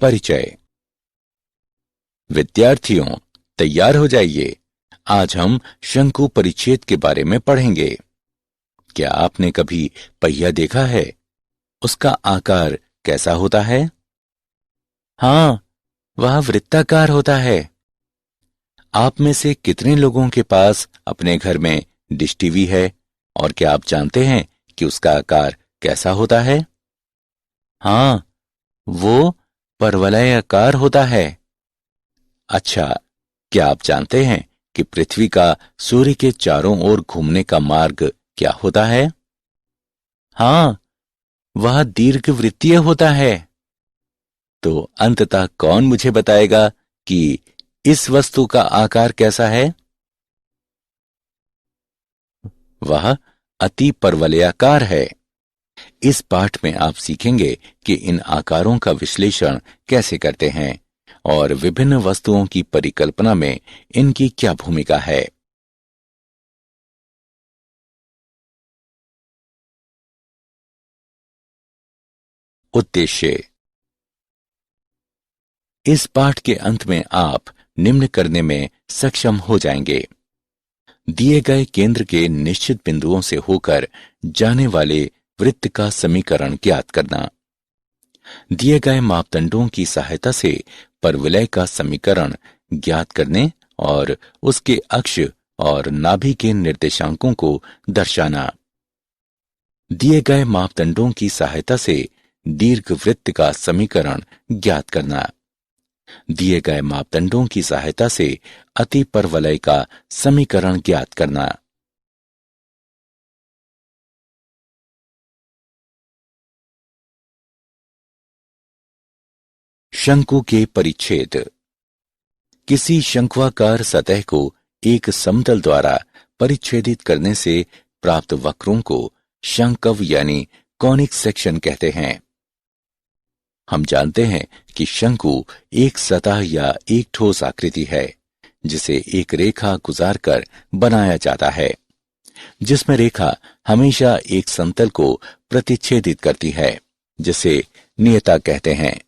परिचय। विद्यार्थियों, तैयार हो जाइए। आज हम शंकु परिच्छेद के बारे में पढ़ेंगे। क्या आपने कभी पहिया देखा है? उसका आकार कैसा होता है? हाँ, वह वृत्ताकार होता है। आप में से कितने लोगों के पास अपने घर में डिश टीवी है और क्या आप जानते हैं कि उसका आकार कैसा होता है? हाँ, वो परवलयाकार होता है। अच्छा, क्या आप जानते हैं कि पृथ्वी का सूर्य के चारों ओर घूमने का मार्ग क्या होता है? हाँ, वह दीर्घवृत्तीय होता है। तो अंततः कौन मुझे बताएगा कि इस वस्तु का आकार कैसा है? वह अति परवलयाकार है। इस पाठ में आप सीखेंगे कि इन आकारों का विश्लेषण कैसे करते हैं और विभिन्न वस्तुओं की परिकल्पना में इनकी क्या भूमिका है। उद्देश्य। इस पाठ के अंत में आप निम्न करने में सक्षम हो जाएंगे। दिए गए केंद्र के निश्चित बिंदुओं से होकर जाने वाले वृत्त का समीकरण ज्ञात करना। दिए गए मापदंडों की सहायता से परवलय का समीकरण ज्ञात करने और उसके अक्ष और नाभि के निर्देशांकों को दर्शाना। दिए गए मापदंडों की सहायता से दीर्घवृत्त का समीकरण ज्ञात करना। दिए गए मापदंडों की सहायता से अति परवलय का समीकरण ज्ञात करना। शंकु के परिच्छेद। किसी शंक्वाकार सतह को एक समतल द्वारा परिच्छेदित करने से प्राप्त वक्रों को शंकव यानी कॉनिक सेक्शन कहते हैं। हम जानते हैं कि शंकु एक सतह या एक ठोस आकृति है जिसे एक रेखा गुजारकर बनाया जाता है, जिसमें रेखा हमेशा एक समतल को प्रतिच्छेदित करती है, जिसे नियता कहते हैं,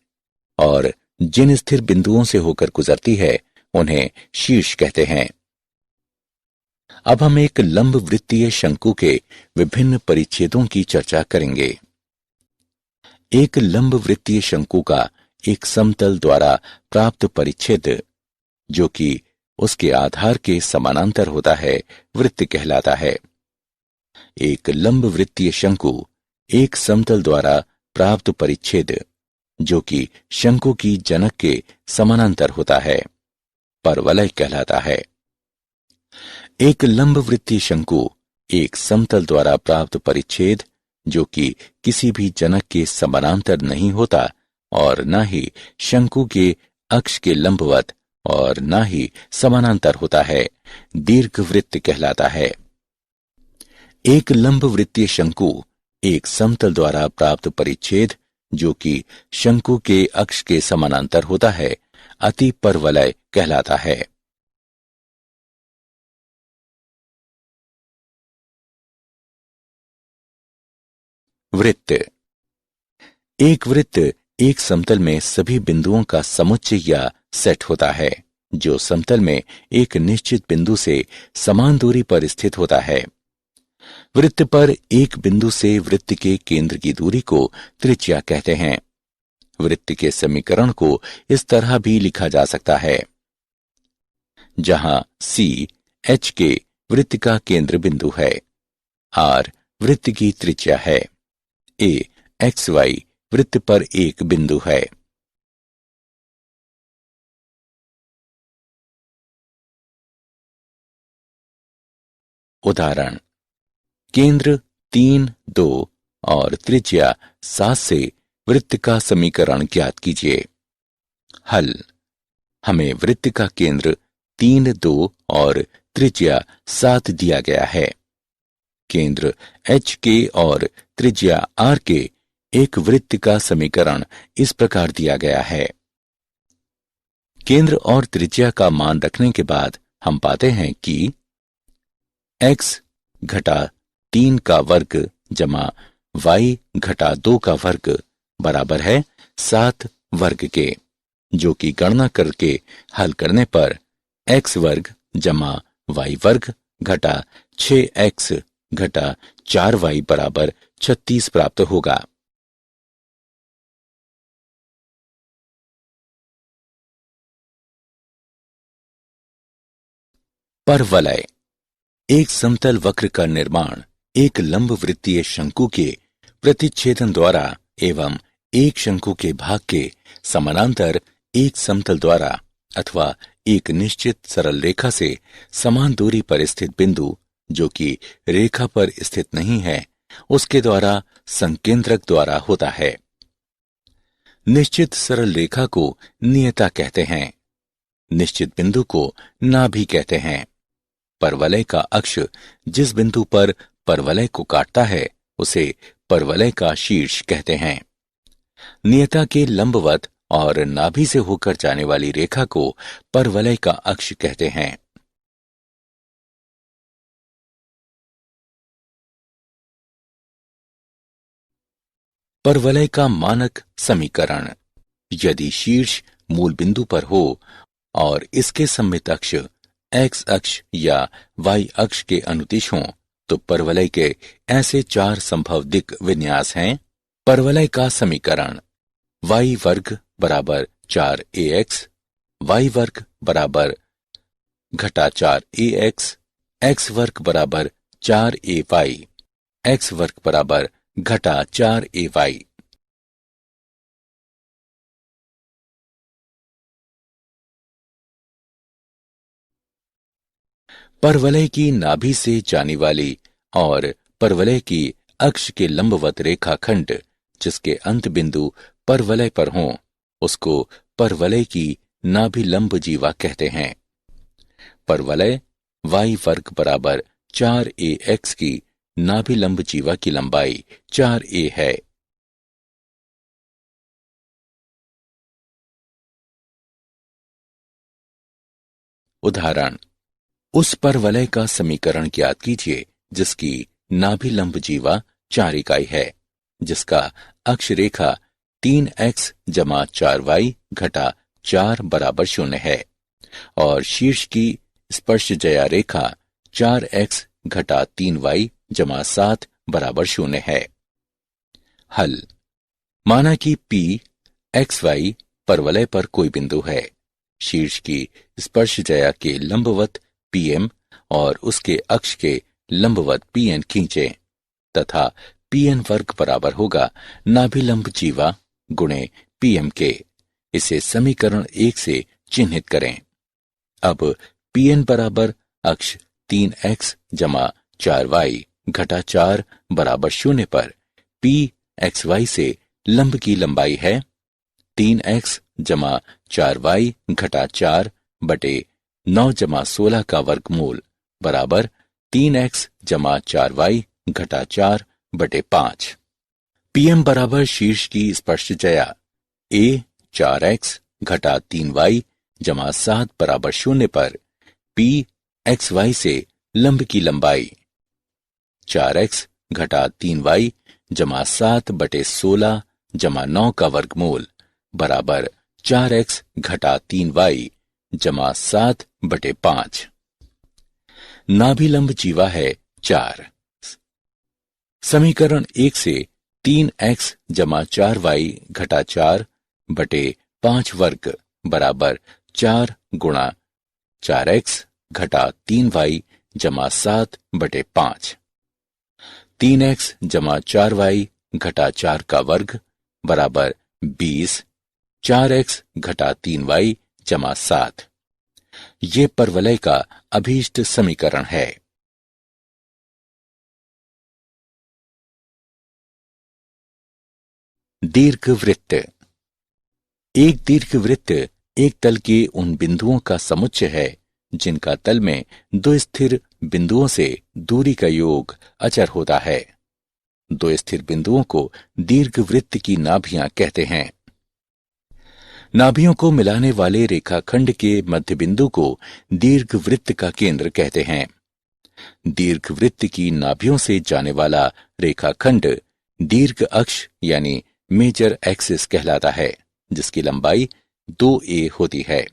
और जिन स्थिर बिंदुओं से होकर गुजरती है उन्हें शीर्ष कहते हैं। अब हम एक लंब वृत्तीय शंकु के विभिन्न परिच्छेदों की चर्चा करेंगे। एक लंब वृत्तीय शंकु का एक समतल द्वारा प्राप्त परिच्छेद, जो कि उसके आधार के समानांतर होता है, वृत्त कहलाता है। एक लंब वृत्तीय शंकु एक समतल द्वारा प्राप्त परिच्छेद, जो कि शंकु की जनक के समानांतर होता है, परवलय कहलाता है। एक लंब वृत्तीय शंकु एक समतल द्वारा प्राप्त परिच्छेद, जो कि किसी भी जनक के समानांतर नहीं होता और न ही शंकु के अक्ष के लंबवत और न ही समानांतर होता है, दीर्घवृत्त कहलाता है। एक लंब वृत्तीय शंकु एक समतल द्वारा प्राप्त परिच्छेद, जो कि शंकु के अक्ष के समानांतर होता है, अति परवलय कहलाता है। वृत्त। एक वृत्त एक समतल में सभी बिंदुओं का समुच्चय या सेट होता है, जो समतल में एक निश्चित बिंदु से समान दूरी पर स्थित होता है। वृत्त पर एक बिंदु से वृत्त के केंद्र की दूरी को त्रिज्या कहते हैं। वृत्त के समीकरण को इस तरह भी लिखा जा सकता है, जहां C H के वृत्त का केंद्र बिंदु है, R वृत्त की त्रिज्या है, A XY वृत्त पर एक बिंदु है। उदाहरण: केंद्र 3, 2 और त्रिज्या 7 से वृत्त का समीकरण ज्ञात कीजिए। हल: हमें वृत्त का केंद्र 3, 2 और त्रिज्या 7 दिया गया है। केंद्र H के और त्रिज्या R के एक वृत्त का समीकरण इस प्रकार दिया गया है। केंद्र और त्रिज्या का मान रखने के बाद हम पाते हैं कि x घटा 3 का वर्ग जमा y घटा 2 का वर्ग बराबर है 7 वर्ग के। जो कि गणना करके हल करने पर x वर्ग जमा y वर्ग घटा 6x घटा 4y बराबर 36 प्राप्त होगा। परवलय एक समतल वक्र का निर्माण एक लंब वृत्तीय शंकु के प्रतिच्छेदन द्वारा एवं एक शंकु के भाग के समानांतर एक समतल द्वारा अथवा एक निश्चित सरल रेखा से समान दूरी पर स्थित बिंदु जो कि रेखा पर स्थित नहीं है उसके द्वारा संकेंद्रक द्वारा होता है। निश्चित सरल रेखा को नियता कहते हैं। निश्चित बिंदु को नाभि कहते हैं। परवलय का अक्ष जिस बिंदु पर परवलय को काटता है उसे परवलय का शीर्ष कहते हैं। नियता के लंबवत और नाभि से होकर जाने वाली रेखा को परवलय का अक्ष कहते हैं। परवलय का मानक समीकरण। यदि शीर्ष मूल बिंदु पर हो और इसके सममित अक्ष x अक्ष या y अक्ष के अनुदिश हों तो परवलय के ऐसे 4 संभव दिक् विन्यास हैं। परवलय का समीकरण y वर्ग बराबर 4ax, y वर्ग बराबर घटा 4ax, x वर्ग बराबर 4ay, x वर्ग बराबर घटा 4ay। परवलय की नाभि से जाने वाली और परवलय की अक्ष के लंबवत रेखाखंड जिसके अंत बिंदु परवलय पर हों उसको परवलय की नाभि लंब जीवा कहते हैं। परवलय y वर्ग बराबर 4ax की नाभि लंब जीवा की लंबाई 4a है। उदाहरण, उस परवलय का समीकरण ज्ञात कीजिए जिसकी नाभि लंब जीवा 4 इकाई है, जिसका अक्ष रेखा 3x जमा 4y घटा 4 बराबर 0 है और शीर्ष की स्पर्शजया रेखा 4x घटा 3y जमा 7 बराबर 0 है। हल। माना कि P XY परवलय पर कोई बिंदु है। शीर्ष की स्पर्शजया के लंबवत PM और उसके अक्ष के लंबवत PN खींचें तथा PN वर्ग बराबर होगा नाभि लंब जीवा गुणे PM के। इसे समीकरण 1 से चिन्हित करें। अब PN बराबर अक्ष 3x जमा 4y घटा 4 बराबर 0 पर P XY से लंब की लंबाई है 3x जमा 4y घटा 4 बटे 9 जमा 16 का वर्गमूल बराबर 3x जमा 4y घटा 4 बटे 5। PM बराबर शीर्ष की स्पर्शजया A 4x घटा 3y जमा 7 बराबर 0 पर P XY से लंब की लंबाई 4x घटा 3y जमा 7 बटे 16 जमा 9 का वर्गमूल बराबर 4x घटा 3y जमा 7 बटे 5। नाभि लंब जीवा है 4। समीकरण 1 से 3x जमा 4y घटा 4 बटे 5 वर्ग बराबर 4 गुणा 4x घटा 3y जमा 7 बटे 5। 3x जमा 4y घटा 4 का वर्ग बराबर 20, 4x घटा 3y जमा 7। ये परवलय का अभीष्ट समीकरण है। दीर्घवृत्त। एक दीर्घवृत्त एक तल के उन बिंदुओं का समुच्चय है जिनका तल में दो स्थिर बिंदुओं से दूरी का योग अचर होता है। दो स्थिर बिंदुओं को दीर्घवृत्त की नाभियां कहते हैं। नाभियों को मिलाने वाले रेखाखंड के मध्य बिंदु को दीर्घवृत्त का केंद्र कहते हैं। दीर्घवृत्त की नाभियों से जाने वाला रेखाखंड दीर्घ अक्ष यानी मेजर एक्सिस कहलाता है, जिसकी लंबाई 2a होती है।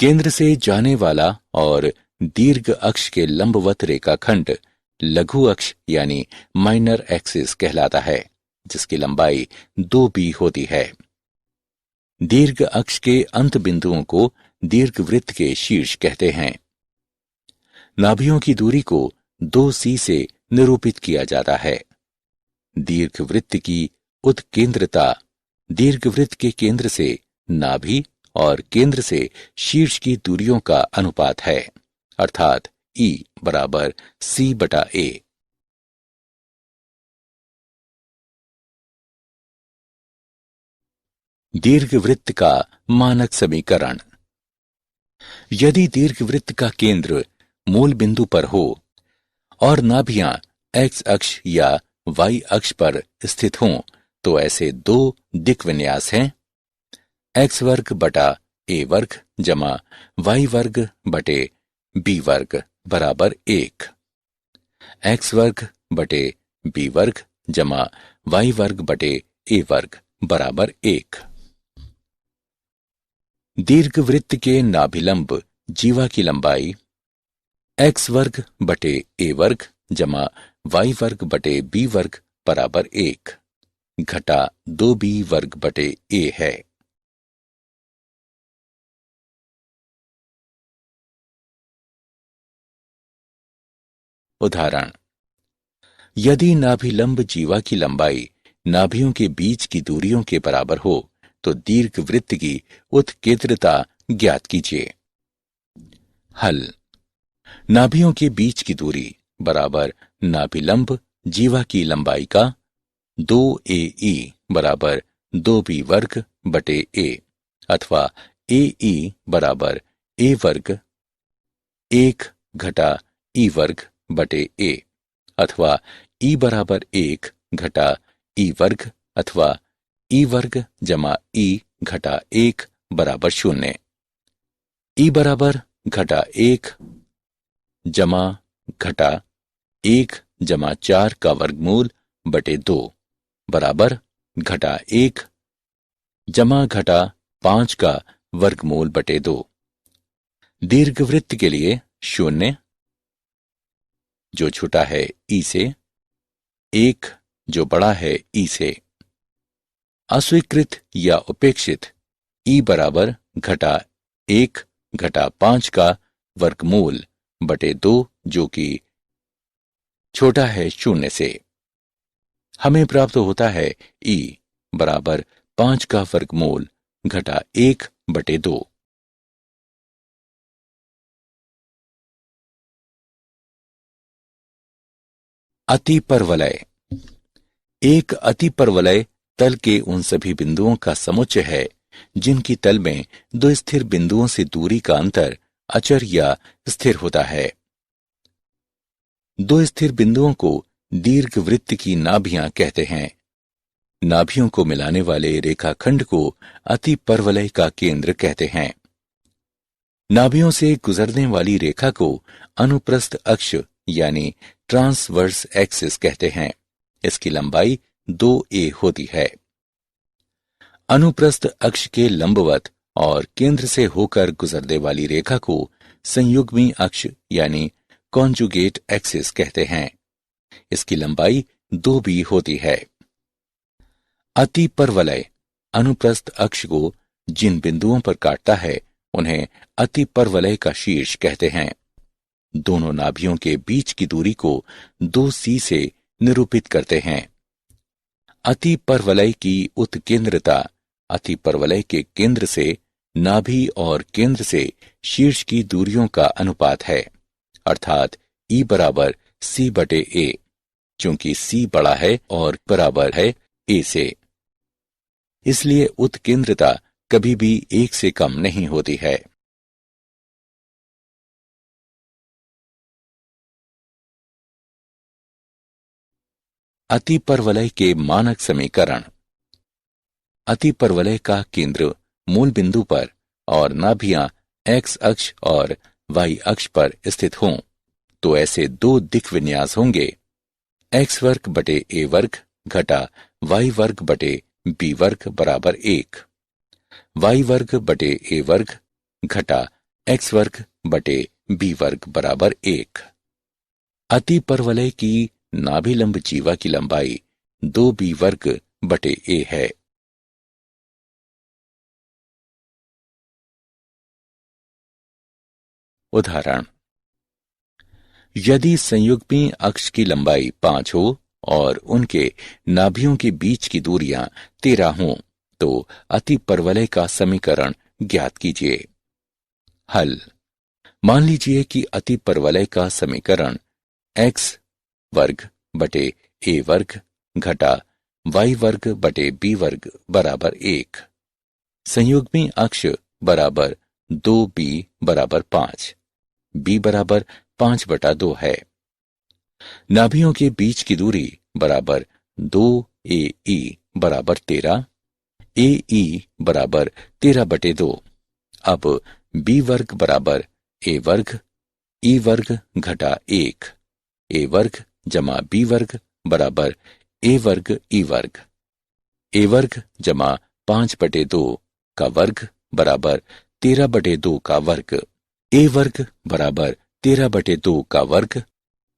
केंद्र से जाने वाला और दीर्घ अक्ष के लंबवत रेखाखंड लघु अक्ष यानी माइनर एक्सिस कहलाता है, जिसकी लंबाई 2b होती है। दीर्घ अक्ष के अंत बिंदुओं को दीर्घवृत्त के शीर्ष कहते हैं। नाभियों की दूरी को 2c से निरूपित किया जाता है। दीर्घवृत्त की उत्केंद्रता दीर्घवृत्त के केंद्र से नाभि और केंद्र से शीर्ष की दूरियों का अनुपात है, अर्थात E बराबर C/A। दीर्घवृत्त का मानक समीकरण। यदि दीर्घवृत्त का केंद्र मूल बिंदु पर हो और नाभियां x अक्ष या y अक्ष पर स्थित हों, तो ऐसे दो दिक् विन्यास हैं: x वर्ग बटा a वर्ग जमा y वर्ग बटे b वर्ग बराबर 1, x वर्ग बटे b वर्ग जमा y वर्ग बटे a वर्ग बराबर 1। दीर्घवृत्त के नाभिलंब जीवा की लंबाई x वर्ग बटे a वर्ग जमा y वर्ग बटे b वर्ग बराबर 1 घटा 2b वर्ग बटे a है। उदाहरण: यदि नाभिलंब जीवा की लंबाई नाभियों के बीच की दूरियों के बराबर हो, तो दीर्घवृत्त की उत्केंद्रता ज्ञात कीजिए। हल: नाभियों के बीच की दूरी बराबर नाभिलंब जीवा की लंबाई का 2ae बराबर 2b वर्ग बटे a, अथवा ae बराबर a वर्ग 1 घटा e वर्ग बटे a, अथवा e बराबर 1 घटा e वर्ग अथवा e वर्ग जमा e घटा 1 बराबर 0। e बराबर घटा 1 जमा घटा 1 जमा 4 का वर्गमूल बटे 2 बराबर घटा 1 जमा घटा 5 का वर्गमूल बटे 2। दीर्घवृत्त के लिए 0 जो छोटा है ई से, 1 जो बड़ा है ई से। अस्वीकृत या उपेक्षित ई बराबर घटा 1 घटा 5 का वर्गमूल बटे 2 जो कि छोटा है 0 से। हमें प्राप्त होता है ई बराबर 5 का वर्गमूल घटा 1 बटे 2। अतिपरवलय। एक अतिपरवलय तल के उन सभी बिंदुओं का समुच्चय है जिनकी तल में दो स्थिर बिंदुओं से दूरी का अंतर अचर या स्थिर होता है। दो स्थिर बिंदुओं को दीर्घवृत्त की नाभियां कहते हैं। नाभियों को मिलाने वाले रेखाखंड को अतिपरवलय का केंद्र कहते हैं। नाभियों से गुजरने वाली रेखा को अनुप्रस्थ अक्ष यानी ट्रांसवर्स एक्सिस कहते हैं। इसकी लंबाई 2a होती है। अनुप्रस्थ अक्ष के लंबवत और केंद्र से होकर गुजरने वाली रेखा को संयुग्मी अक्ष यानी कॉन्जुगेट एक्सिस कहते हैं। इसकी लंबाई 2b होती है। अतिपरवलय अनुप्रस्थ अक्ष को जिन बिंदुओं पर काटता है उन्हें अतिपरवलय का शीर्ष कहते हैं। दोनों नाभियों के बीच की दूरी को 2c से निरूपित करते हैं। अतिपरवलय की उत्केंद्रता अतिपरवलय के केंद्र से नाभि और केंद्र से शीर्ष की दूरियों का अनुपात है, अर्थात E बराबर C/A, चूंकि C बड़ा है और बराबर है A से। इसलिए उत्केंद्रता कभी भी 1 से कम नहीं होती है। अतिपरवलय के मानक समीकरण। अतिपरवलय का केंद्र मूल बिंदु पर और नाभियां x अक्ष और y अक्ष पर स्थित हों, तो ऐसे दो दिक् विन्यास होंगे: x वर्ग बटे a वर्ग घटा y वर्ग बटे b वर्ग बराबर 1, वाई वर्ग बटे ए वर्ग घटा एक्स वर्ग बटे बी वर्ग बराबर 1। अति परवलय की नाभिलंब जीवा की लंबाई 2b वर्ग बटे ए है। उदाहरण, यदि संयुग्मी अक्ष की लंबाई 5 हो और उनके नाभियों के बीच की दूरियां 13 हों तो अति परवलय का समीकरण ज्ञात कीजिए। हल, मान लीजिए कि अति परवलय का समीकरण एक्स वर्ग बटे ए वर्ग घटा वाई वर्ग बटे बी वर्ग बराबर 1, संयुग्मी अक्ष बराबर 2b बराबर 5, b बराबर 5/2 है। नाभियों के बीच की दूरी बराबर 2ae बराबर 13, ae बराबर 13/2। अब b वर्ग बराबर ए वर्ग ई वर्ग घटा 1, ए वर्ग जमा बी वर्ग बराबर ए वर्ग ई वर्ग, ए वर्ग जमा 5/2 का वर्ग बराबर 13/2 का वर्ग, ए वर्ग बराबर 13/2 का वर्ग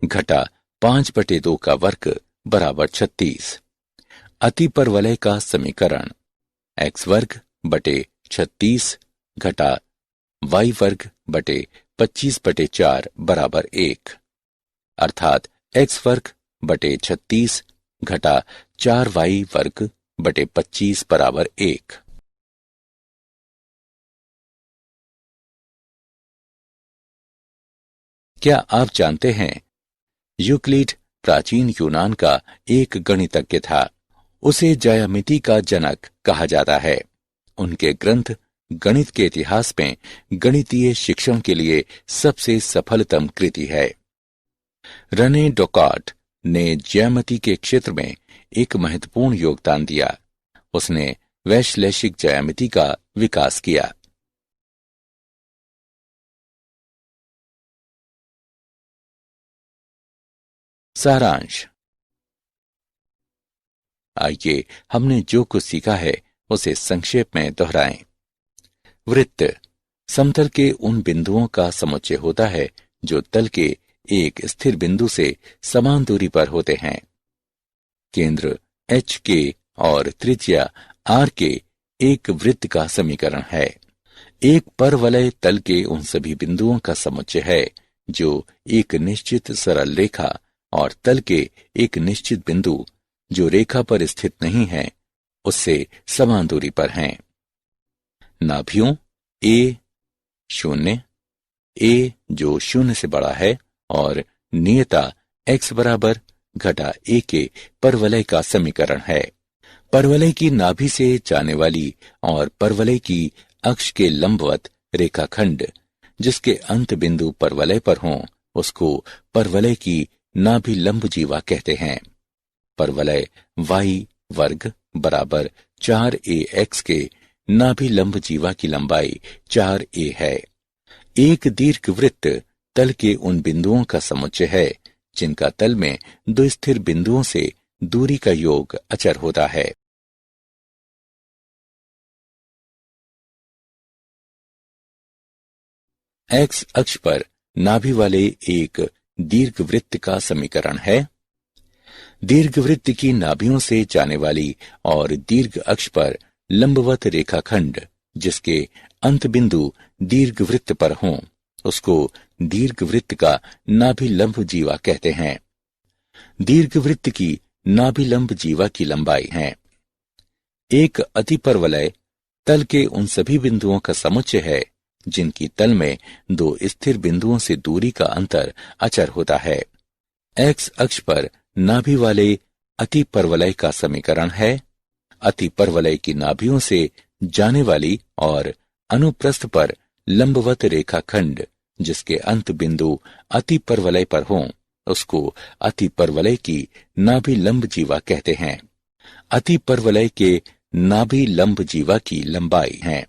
घटा 5/2 का वर्ग बराबर 36। अति परवलय का समीकरण एक्स वर्ग बटे 36 घटा वाई वर्ग बटे 25/4 बराबर 1, अर्थात एक्स वर्ग बटे 36 घटा 4y वर्ग बटे 25 बराबर 1। क्या आप जानते हैं, यूक्लिड प्राचीन यूनान का एक गणितज्ञ था। उसे ज्यामिति का जनक कहा जाता है। उनके ग्रंथ गणित के इतिहास में गणितीय शिक्षण के लिए सबसे सफलतम कृति है। रने डेकार्ट ने ज्यामिति के क्षेत्र में एक महत्वपूर्ण योगदान दिया। उसने वैश्लेषिक ज्यामिति का विकास किया। सारांश, आइए हमने जो कुछ सीखा है उसे संक्षेप में दोहराएं। वृत्त समतल के उन बिंदुओं का समुच्चय होता है जो तल के एक स्थिर बिंदु से समान दूरी पर होते हैं। केंद्र एच के और त्रिज्या आर के एक वृत्त का समीकरण है। एक परवलय तल के उन सभी बिंदुओं का समुच्चय है जो एक निश्चित सरल रेखा और तल के एक निश्चित बिंदु जो रेखा पर स्थित नहीं है उससे समान दूरी पर हैं। नाभियों ए 0, ए जो 0 से बड़ा है और नियता x बराबर घटा a के परवलय का समीकरण है। परवलय की नाभि से जाने वाली और परवलय की अक्ष के लंबवत रेखाखंड जिसके अंत बिंदु परवलय पर हों उसको परवलय की नाभि लंब जीवा कहते हैं। परवलय y वर्ग बराबर 4ax के नाभि लंब जीवा की लंबाई 4a है। एक दीर्घ वृत्त तल के उन बिंदुओं का समुच्चय है जिनका तल में दो स्थिर बिंदुओं से दूरी का योग अचर होता है। एक्स अक्ष पर नाभि वाले एक दीर्घवृत्त का समीकरण है। दीर्घवृत्त की नाभियों से जाने वाली और दीर्घ अक्ष पर लंबवत रेखाखंड जिसके अंत बिंदु दीर्घवृत्त पर हों उसको दीर्घवृत्त का नाभि लंब जीवा कहते हैं। दीर्घवृत्त की नाभि लंब जीवा की लंबाई है। एक अतिपरवलय तल के उन सभी बिंदुओं का समुच्चय है जिनकी तल में दो स्थिर बिंदुओं से दूरी का अंतर अचर होता है। एक्स अक्ष पर नाभि वाले अतिपरवलय का समीकरण है। अतिपरवलय की नाभियों से जाने वाली और अनुप्रस्थ पर लंबवत रेखाखंड जिसके अंत बिंदु अतिपरवलय पर हों उसको अतिपरवलय की नाभि लंब जीवा कहते हैं। अतिपरवलय के नाभि लंब जीवा की लंबाई है।